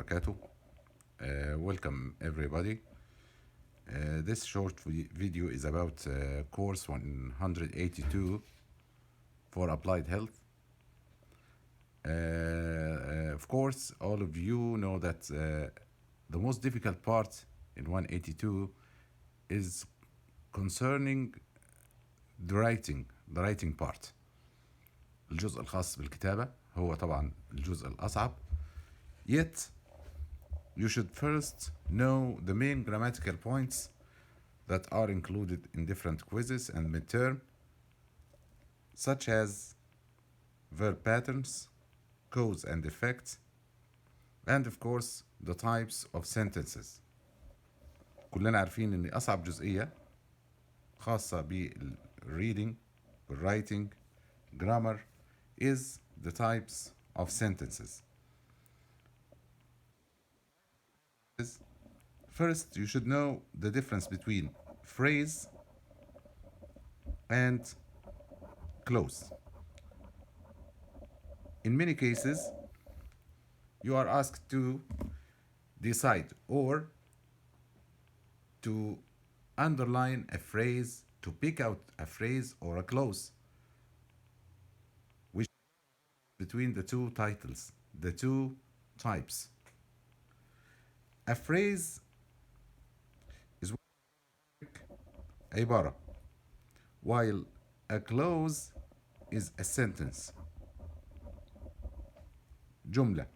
وبركاته. Welcome everybody. This short video is about course 182 for applied health. Of course, all of you know that the most difficult part in 182 is concerning the writing part. الجزء الخاص بالكتابة هو طبعا الجزء الأصعب. Yet, you should first know the main grammatical points that are included in different quizzes and midterm, such as verb patterns, cause and effect, and of course the types of sentences. كلنا عارفين ان اصعب جزئية خاصة بالreading والwriting grammar is the types of sentences. First, you should know the difference between phrase and clause. In many cases, you are asked to decide or to underline a phrase, to pick out a phrase or a clause, which between the two titles, the two types. A phrase is عبارة, while a clause is a sentence. جملة.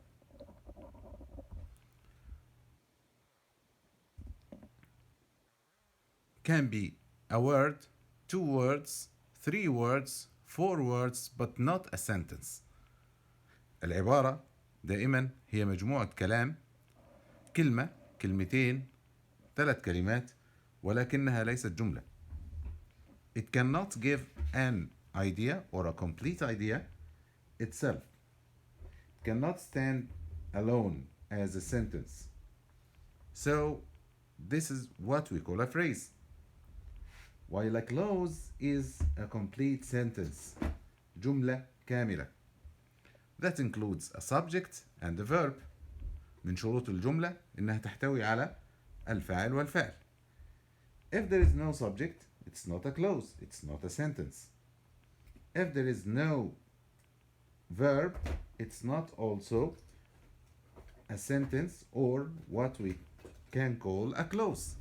Can be a word, 2 words, 3 words, 4 words, but not a sentence. العبارة دائما هي مجموعة كلام، كلمة، كلمتين، 3 كلمات، ولكنها ليست جملة. It cannot give an idea or a complete idea itself. It cannot stand alone as a sentence. So this is what we call a phrase. While a clause is a complete sentence, جملة كاملة. That includes a subject and a verb. من شروط الجملة إنها تحتوي على الفاعل والفعل. If there is no subject, it's not a clause, it's not a sentence. If there is no verb, it's not also a sentence or what we can call a clause.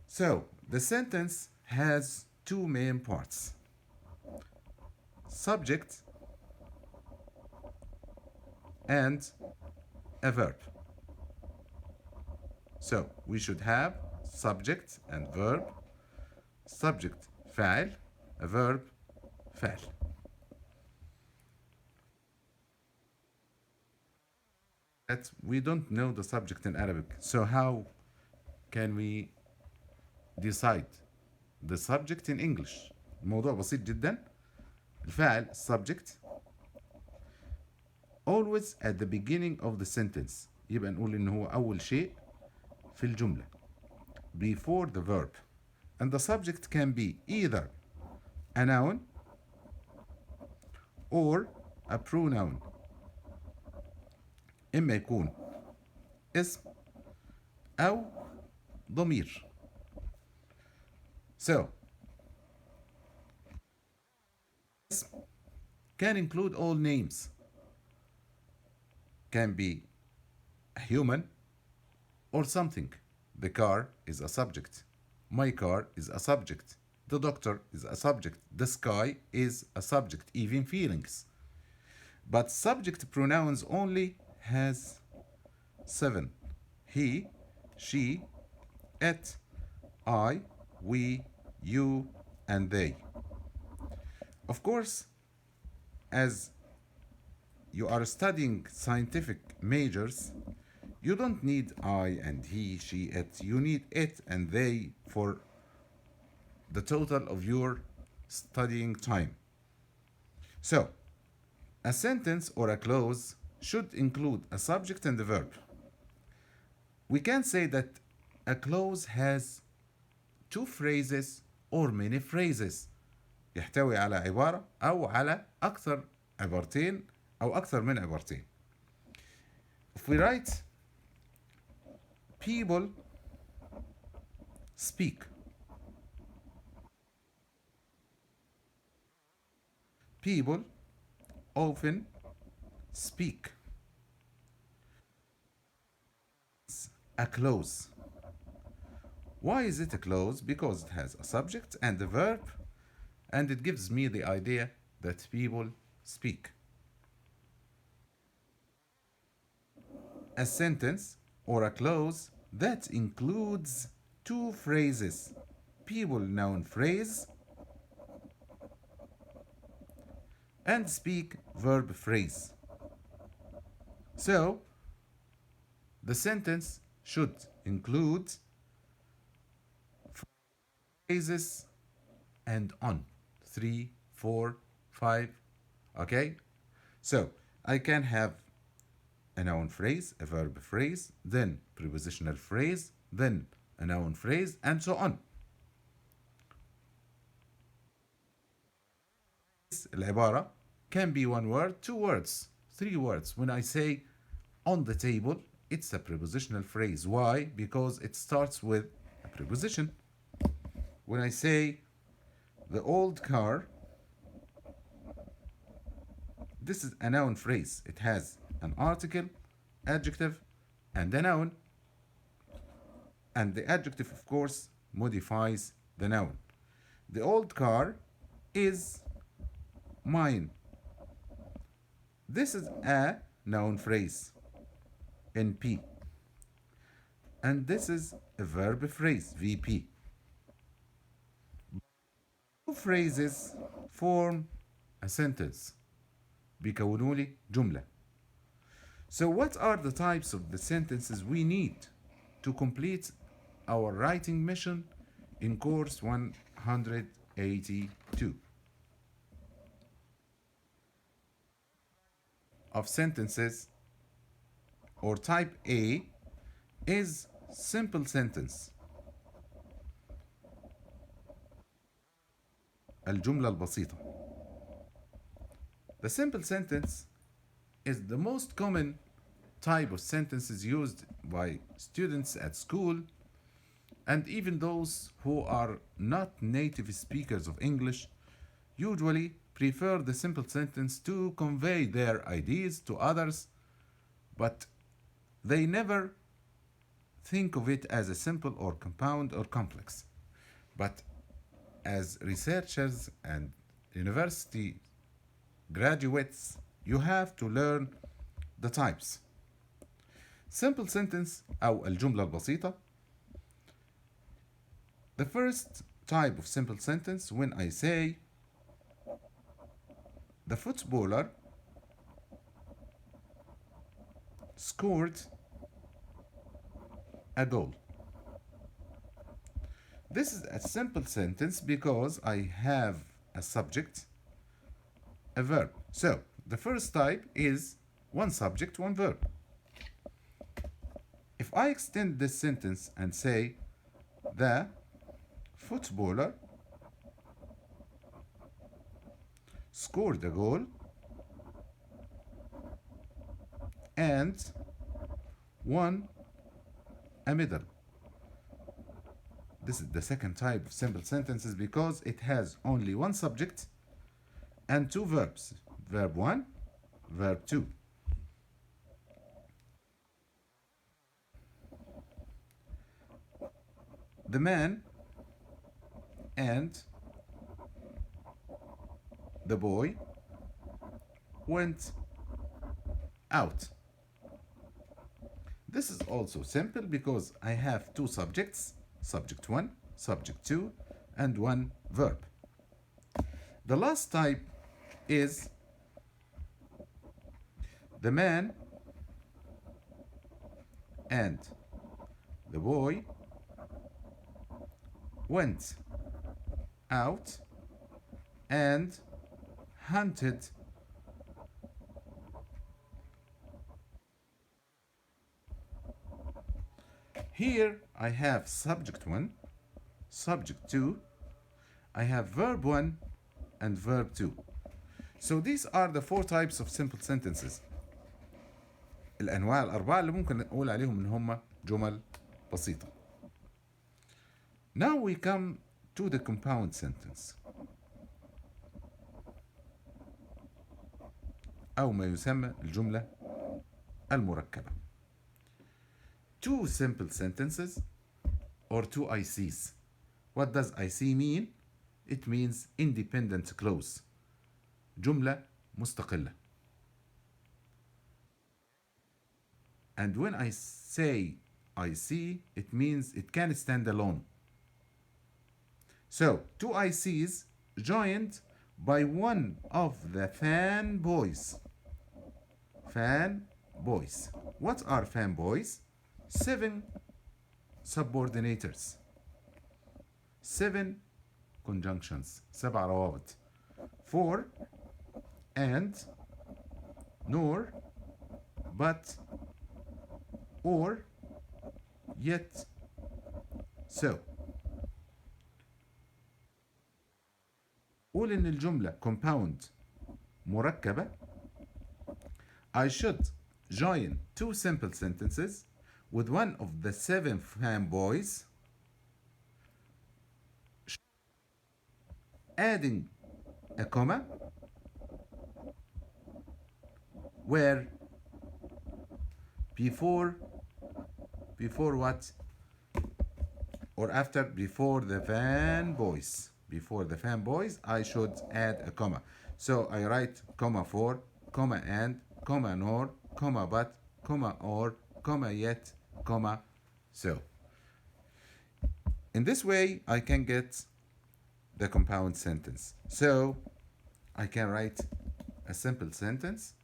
So, the sentence has 2 main parts: subject and a verb. So, we should have subject and verb. Subject فاعل, a verb فاعل. That we don't know the subject in Arabic, so how can we decide the subject in English? الموضوع بسيط جدا. الفاعل subject always at the beginning of the sentence. يبقى نقول إن هو أول شيء في الجملة before the verb. And the subject can be either a noun or a pronoun. إما يكون اسم أو ضمير. So, can include all names. Can be a human or something. The car is a subject. My car is a subject. The doctor is a subject. The sky is a subject, even feelings. But subject pronouns only has 7. He, she, it, I, we, you, and they. Of course, as you are studying scientific majors, you don't need I and he, she, it. You need it and they for the total of your studying time. So, a sentence or a clause should include a subject and a verb. We can say that a clause has 2 phrases or many phrases. يحتوي على عبارة أو على أكثر عبارتين أو أكثر من عبارتين. If we write people speak, people often speak. It's a clause. Why is it a clause? Because it has a subject and a verb, and it gives me the idea that people speak. A sentence or a clause that includes two phrases: people noun phrase and speak verb phrase. So the sentence should include phrases and on 3, 4, 5. Okay, so I can have a noun phrase, a verb phrase, then prepositional phrase, then a noun phrase, and so on. العبارة can be one word, two words, three words. When I say on the table, it's a prepositional phrase. Why? Because it starts with a preposition. When I say the old car, this is a noun phrase. It has an article, adjective, and a noun. And the adjective, of course, modifies the noun. The old car is mine. This is a noun phrase, NP. And this is a verb phrase, VP. Two phrases form a sentence. بيكونوا لي جملة. So what are the types of the sentences we need to complete our writing mission in course 182? Of sentences, or type A, is simple sentence. الجملة البسيطة. The simple sentence is the most common type of sentences used by students at school, and even those who are not native speakers of English usually prefer the simple sentence to convey their ideas to others, but they never think of it as a simple or compound or complex. But as researchers and university graduates, you have to learn the types. Simple sentence أو الجملة البسيطة. The first type of simple sentence, when I say the footballer scored a goal. This is a simple sentence because I have a subject, a verb. So the first type is one subject, one verb. If I extend this sentence and say the footballer scored a goal and won a medal. This is the second type of simple sentences because it has only one subject and two verbs. Verb 1, verb 2. The man and the boy went out. This is also simple because I have two subjects, subject 1, subject 2, and one verb. The last type is the man and the boy went out and hunted Here I have subject 1, subject 2, I have verb 1 and verb 2. So these are the four types of simple sentences. الأنواع الأربعة اللي ممكن نقول عليهم إن هم جمل بسيطة. Now we come to the compound sentence أو ما يسمى الجملة المركبة. Two simple sentences or two ICs. What does IC mean? It means independent clause. جملة مستقلة. And when I say IC, it means it can stand alone. So, two ICs joined by one of the fanboys. Fanboys. What are fanboys? 7 subordinators. 7 conjunctions. 7 روابط. For and, nor, but, or, yet, so. قول إن الجملة compound مركبة. I should join two simple sentences with one of the 7 fanboys, adding a comma where before what? Or after, before the fanboys. Before the fanboys, I should add a comma. So I write comma for, comma and, comma nor, comma but, comma or, comma yet, comma so. In this way, I can get the compound sentence. So I can write a simple sentence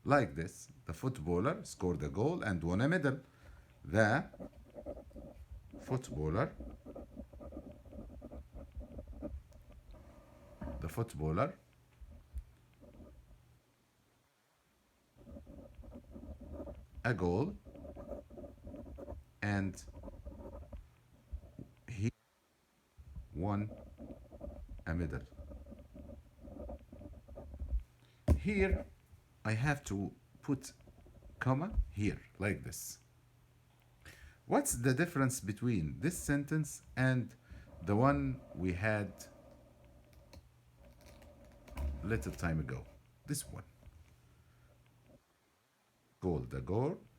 like this. The footballer scored a goal and won a medal. The footballer a goal and he won a medal. Here I have to put comma here like this. What's the difference between this sentence and the one we had little time ago? This one.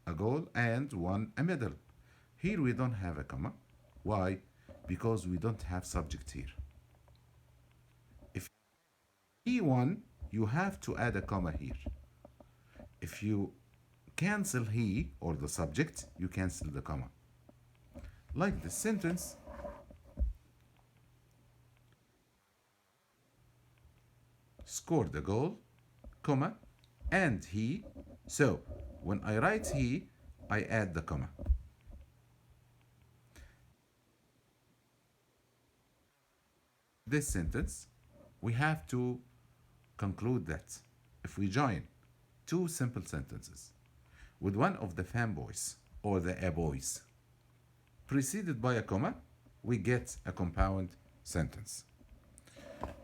A goal and won a medal. Here we don't have a comma. Why? Because we don't have subject here. If he won, you have to add a comma here. If you cancel he or the subject, you cancel the comma. Like this sentence. Scored a goal, comma, and he. So when I write he, I add the comma. This sentence, we have to conclude that if we join two simple sentences with one of the fanboys or the a-boys preceded by a comma, we get a compound sentence.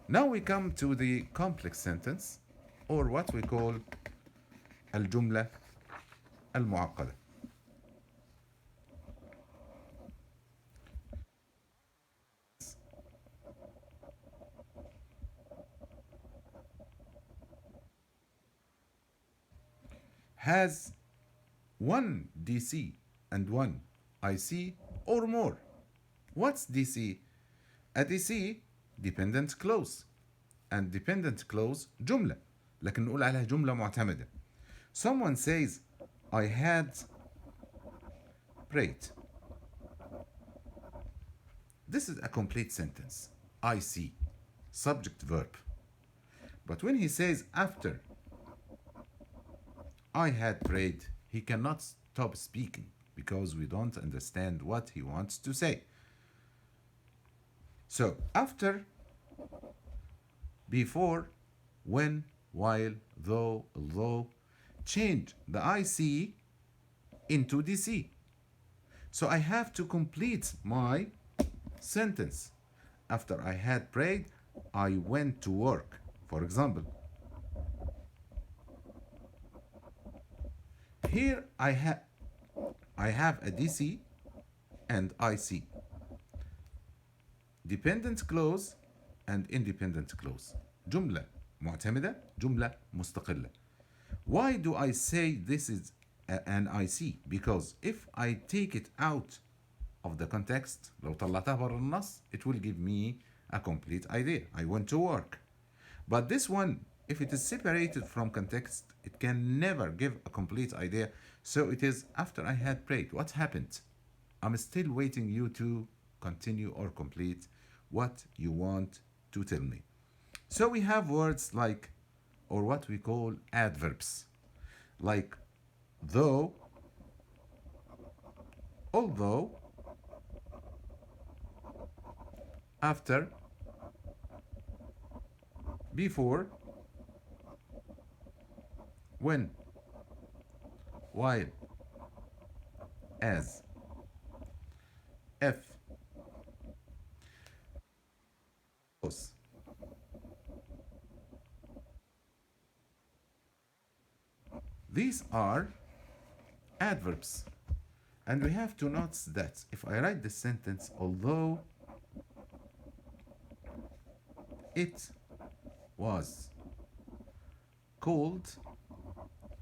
Now we come to the complex sentence, or what we call الجملة المعقدة. Has one DC and one IC or more. What's DC? A DC dependent clause, and dependent clause جملة، لكن نقول عليها جملة معتمدة. Someone says I had prayed. This is a complete sentence. IC, subject verb. But when he says after I had prayed, he cannot stop speaking because we don't understand what he wants to say. So after, before, when, while, though, although, change the IC into DC. So I have to complete my sentence. After I had prayed, I went to work. For example, Here I have a DC and IC, dependent clause and independent clause. جملة معتمدة، جملة مستقلة. Why do I say this is an IC? Because if I take it out of the context، لو طلعتها برا النص, it will give me a complete idea. I want to work. But this one, if it is separated from context, it can never give a complete idea. So it is after I had prayed. What happened? I'm still waiting you to continue or complete what you want to tell me. So we have words like, or what we call adverbs, like though, although, after, before, when, while, as, if, was. These are adverbs. And we have to notice that if I write the sentence, although it was cold,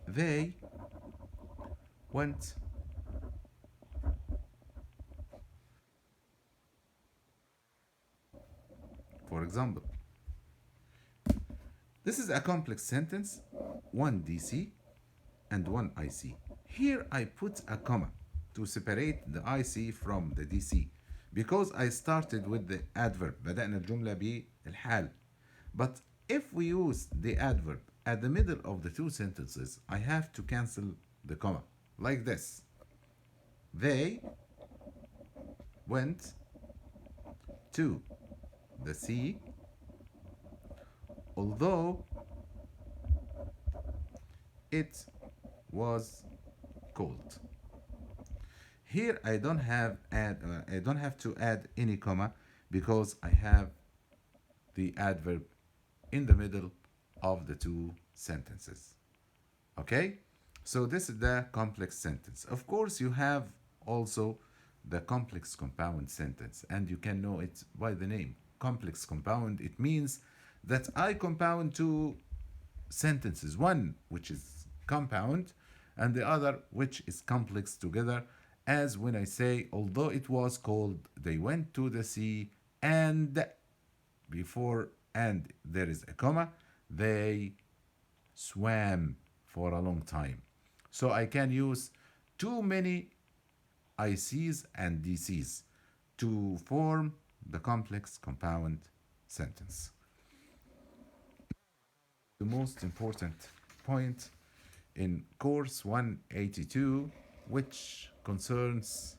they went. For example, this is a complex sentence, one DC and one IC. Here I put a comma to separate the IC from the DC because I started with the adverb. بدأنا الجملة بالحال. But if we use the adverb at the middle of the two sentences, I have to cancel the comma like this. They went to the sea, although it was cold. Here I don't have to add any comma because I have the adverb in the middle of the two sentences. Okay? So this is the complex sentence. Of course, you have also the complex compound sentence, and you can know it by the name. Complex compound, it means that I compound two sentences, one which is compound and the other which is complex together, as when I say, although it was cold, they went to the sea, and before and there is a comma, they swam for a long time. So I can use too many ICs and DCs to form the complex compound sentence. The most important point in course 182, which concerns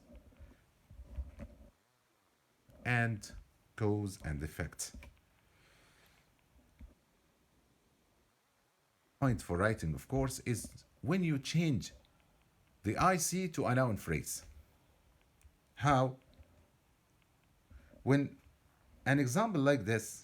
and cause and effect. Point for writing, of course, is when you change the IC to a noun phrase. How? When an example like this,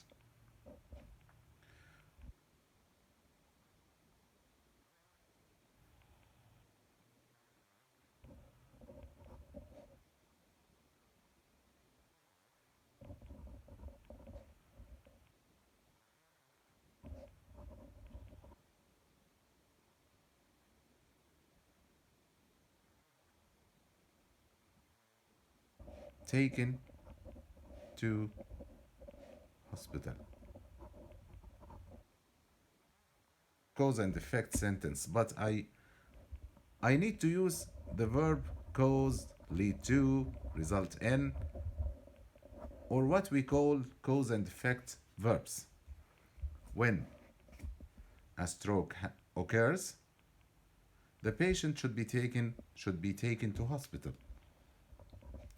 taken to hospital. Cause and effect sentence, but I need to use the verb cause, lead to, result in, or what we call cause and effect verbs. When a stroke occurs, the patient should be taken to hospital.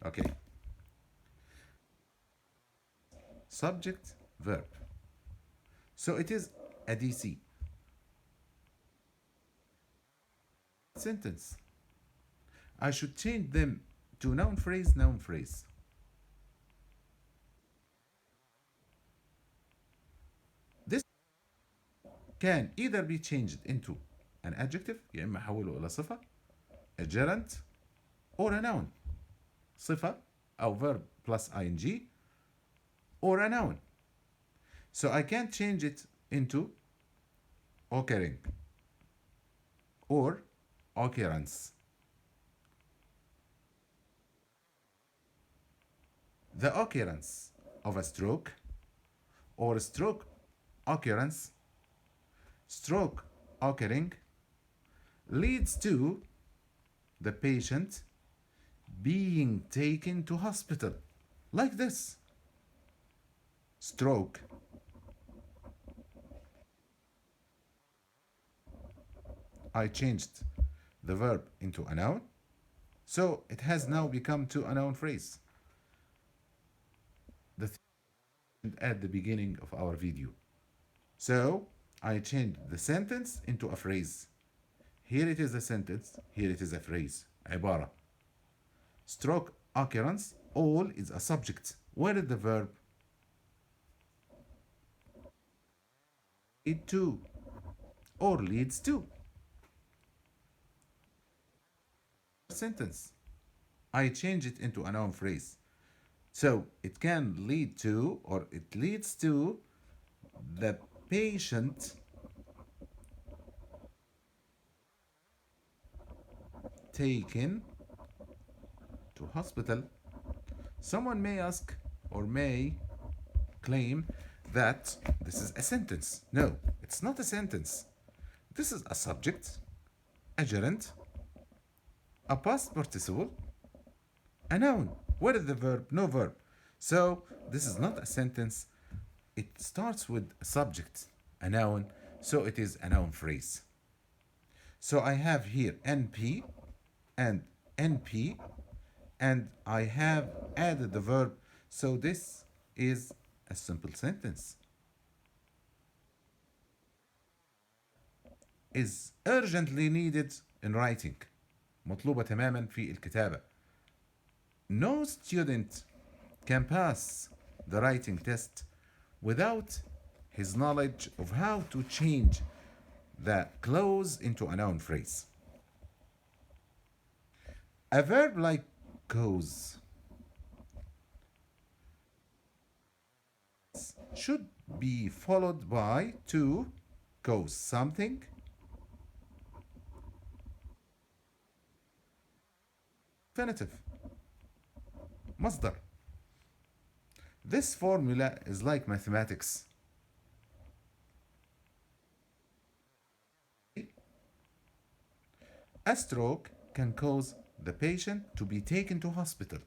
Okay. Subject, verb. So it is a DC. Sentence. I should change them to noun phrase, noun phrase. This can either be changed into an adjective، يا إما أحوله إلى صفة، a gerund or a noun. صفة أو verb plus ing or a noun. So I can change it into occurring or occurrence. The occurrence of a stroke or stroke occurrence, stroke occurring, leads to the patient being taken to hospital. Like this. Stroke. I changed the verb into a noun. So it has now become to a noun phrase. The thing at the beginning of our video. So I changed the sentence into a phrase. Here it is a sentence, here it is a phrase. عبارة. Stroke occurrence, all is a subject. Where is the verb? Lead to or leads to. Sentence. I change it into a noun phrase. So it can lead to or it leads to the patient taken to hospital. Someone may ask or may claim that this is a sentence. No, it's not a sentence. This is a subject, a gerund, a past participle, a noun. Where is the verb? No verb. So this is not a sentence. It starts with a subject, a noun, so it is a noun phrase. So I have here NP and NP, and I have added the verb, so this is a simple sentence. Is urgently needed in writing. مطلوبة تماما في الكتابة. No student can pass the writing test without his knowledge of how to change the clause into a noun phrase. A verb like goes should be followed by to goes something, infinitive, مصدر. This formula is like mathematics. A stroke can cause the patient to be taken to hospital.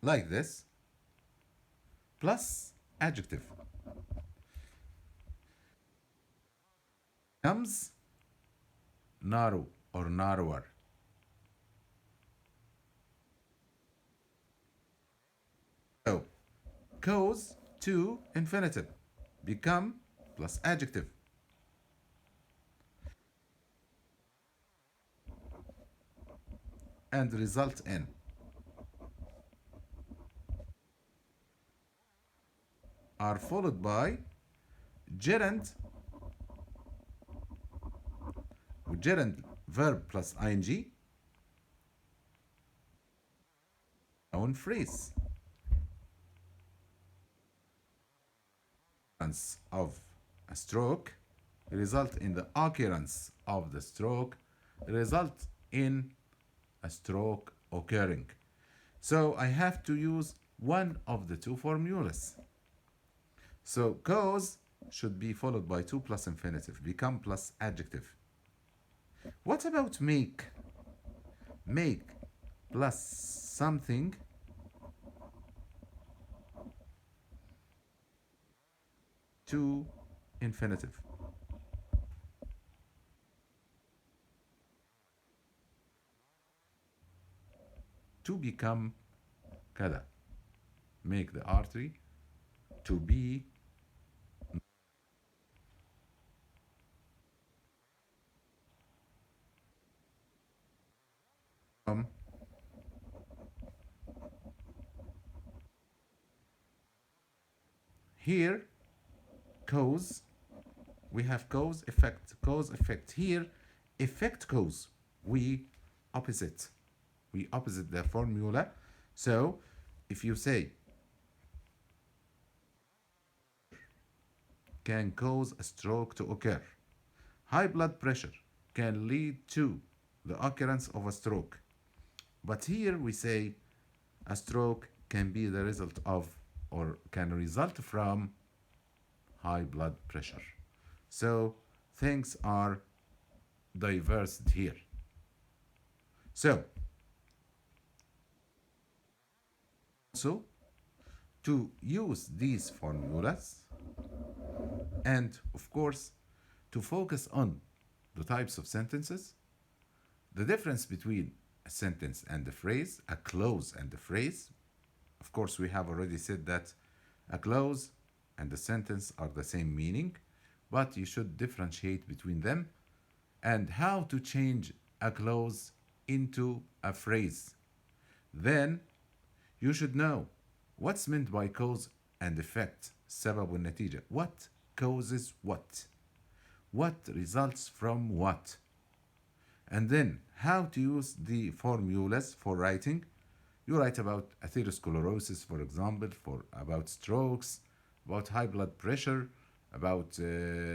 Like this, plus adjective. Comes narrow or narrower. So, cause to infinitive. Become plus adjective. And result in. Are followed by gerund, gerund verb plus ing, noun phrase. Of a stroke result in the occurrence of the stroke result in a stroke occurring. So I have to use one of the two formulas. So cause should be followed by to plus infinitive, become plus adjective. What about make? Make plus something to infinitive. To become كذا. Make the artery to be here cause, we have cause, effect, cause, effect. Here, effect, cause, we opposite. We opposite the formula. So if you say can cause a stroke to occur, high blood pressure can lead to the occurrence of a stroke. But here we say a stroke can be the result of or can result from high blood pressure. So things are diverse here. So, so to use these formulas and of course to focus on the types of sentences, the difference between a sentence and a phrase, a clause and a phrase. Of course, we have already said that a clause and a sentence are the same meaning, but you should differentiate between them and how to change a clause into a phrase. Then you should know what's meant by cause and effect, السبب والنتيجة. What causes what? What results from what? And then how to use the formulas for writing. You write about atherosclerosis, for example, for about strokes, about high blood pressure, about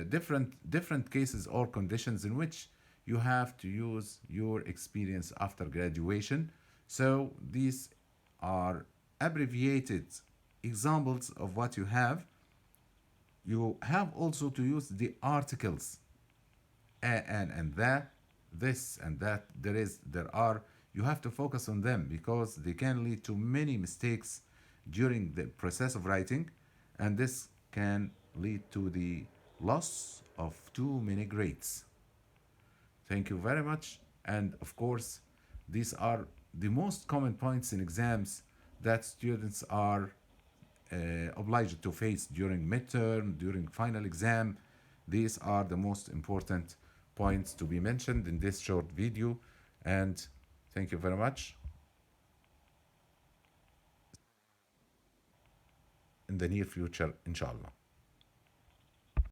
different cases or conditions in which you have to use your experience after graduation. So these are abbreviated examples of what you have. You have also to use the articles and that, this and that, there are, you have to focus on them because they can lead to many mistakes during the process of writing, and this can lead to the loss of too many grades. Thank you very much. And of course, these are the most common points in exams that students are obliged to face during midterm, during final exam. These are the most important points to be mentioned in this short video. And thank you very much. In the near future, inshallah.